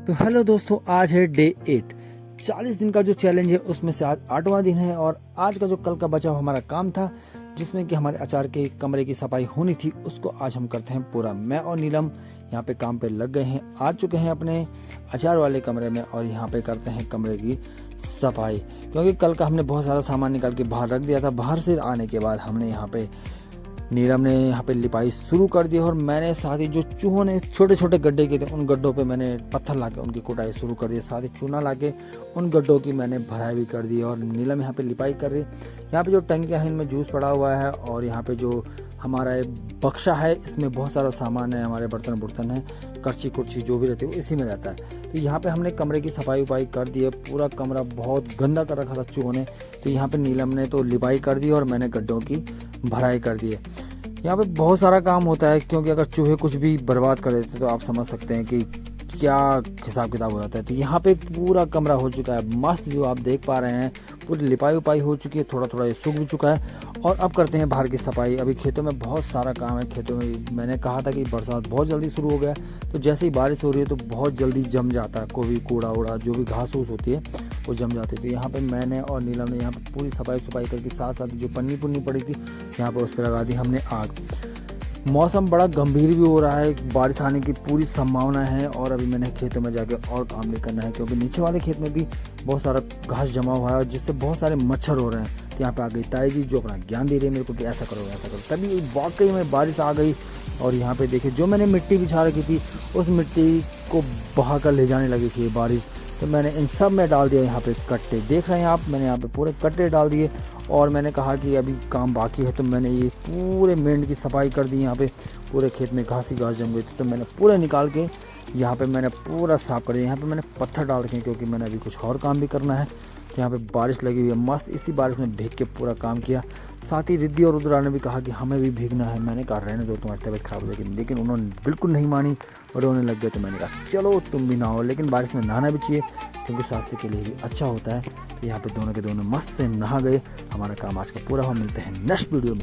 तो हेलो दोस्तों, आज है डे 8। 40 दिन का जो चैलेंज है उसमें से आज 8वां दिन है और आज का जो कल का बचा हुआ हमारा काम था जिसमें कि हमारे अचार के कमरे की सफाई होनी थी उसको आज हम करते हैं पूरा। मैं और नीलम यहाँ पे काम पे लग गए हैं, आ चुके हैं अपने अचार वाले कमरे में और यहाँ पे करते हैं कमरे की सफाई, क्योंकि कल का हमने बहुत सारा सामान निकाल के बाहर रख दिया था। बाहर से आने के बाद हमने यहाँ पे नीलम ने यहाँ पे लिपाई शुरू कर दी और मैंने साथ ही जो चूहों ने छोटे छोटे गड्ढे किए थे उन गड्ढों पे मैंने पत्थर लाके उनकी कुटाई शुरू कर दी, साथ ही चूना लाके उन गड्ढों की मैंने भराई भी कर दी और नीलम यहाँ पे लिपाई कर रही। यहाँ पे जो टंकियाँ हैं इनमें जूस पड़ा हुआ है और यहाँ पे जो हमारा बक्सा है इसमें बहुत सारा सामान है, हमारे बर्तन है, करछी कुर्ची जो भी रहती है वो इसी में रहता है। तो यहाँ पे हमने कमरे की सफाई उपाई कर दी है, पूरा कमरा बहुत गंदा कर रखा था चूहों ने। तो यहाँ पे नीलम ने तो लिपाई कर दी और मैंने गड्ढों की भराई कर दी है। यहाँ पे बहुत सारा काम होता है क्योंकि अगर चूहे कुछ भी बर्बाद कर देते तो आप समझ सकते हैं कि क्या हिसाब किताब हो जाता है। तो यहाँ पे पूरा कमरा हो चुका है मस्त, जो आप देख पा रहे हैं पूरी लिपाई उपाई हो चुकी है, थोड़ा थोड़ा ये सूख भी चुका है। और अब करते हैं बाहर की सफाई। अभी खेतों में बहुत सारा काम है। खेतों में मैंने कहा था कि बरसात बहुत जल्दी शुरू हो गया, तो जैसे ही बारिश हो रही है तो बहुत जल्दी जम जाता है, कोई भी कूड़ा उड़ा जो भी घास फूस होती है वो जम जाती है। तो यहाँ पे मैंने और नीलम ने यहाँ पे पूरी सफाई सुफाई करके साथ साथ जो पन्नी पुन्नी पड़ी थी यहाँ पे उस पर लगा दी हमने आग। मौसम बड़ा गंभीर भी हो रहा है, बारिश आने की पूरी संभावना है और अभी मैंने खेतों में जाके और काम भी करना है क्योंकि नीचे वाले खेत में भी बहुत सारा घास जमा हुआ है जिससे बहुत सारे मच्छर हो रहे हैं। तो यहाँ पे आ गई ताई जी जो अपना ज्ञान दे रही है मेरे को कि ऐसा करो ऐसा करो। तभी वाकई में बारिश आ गई और यहाँ पे देखिए जो मैंने मिट्टी बिछा रखी थी उस मिट्टी को बहा कर ले जाने लगी थी बारिश। तो मैंने इन सब में डाल दिया यहाँ पे कट्टे, देख रहे हैं आप, मैंने यहाँ पे पूरे कट्टे डाल दिए और मैंने कहा कि अभी काम बाकी है तो मैंने ये पूरे मेंढ की सफाई कर दी। यहाँ पे पूरे खेत में घास ही घास जम गई थी तो मैंने पूरे निकाल के यहाँ पे मैंने पूरा साफ कर दिया। यहाँ पे मैंने पत्थर डाल रखे हैं क्योंकि मैंने अभी कुछ और काम भी करना है। तो यहाँ पे बारिश लगी हुई है मस्त, इसी बारिश में भीग के पूरा काम किया। साथ ही रिद्धि और रुद्रा ने भी कहा कि हमें भी भीगना है। मैंने कहा रहने दो, तुम्हारी तबीयत खराब हो जाएगी, लेकिन उन्होंने बिल्कुल नहीं मानी और रोने लग गए। तो मैंने कहा चलो तुम भी नहाओ, लेकिन बारिश में नहाना भी चाहिए क्योंकि स्वास्थ्य के लिए भी अच्छा होता है। तो यहाँ पे दोनों के दोनों मस्त से नहा गए। हमारा काम आज का पूरा हुआ। मिलते हैं नेक्स्ट वीडियो में।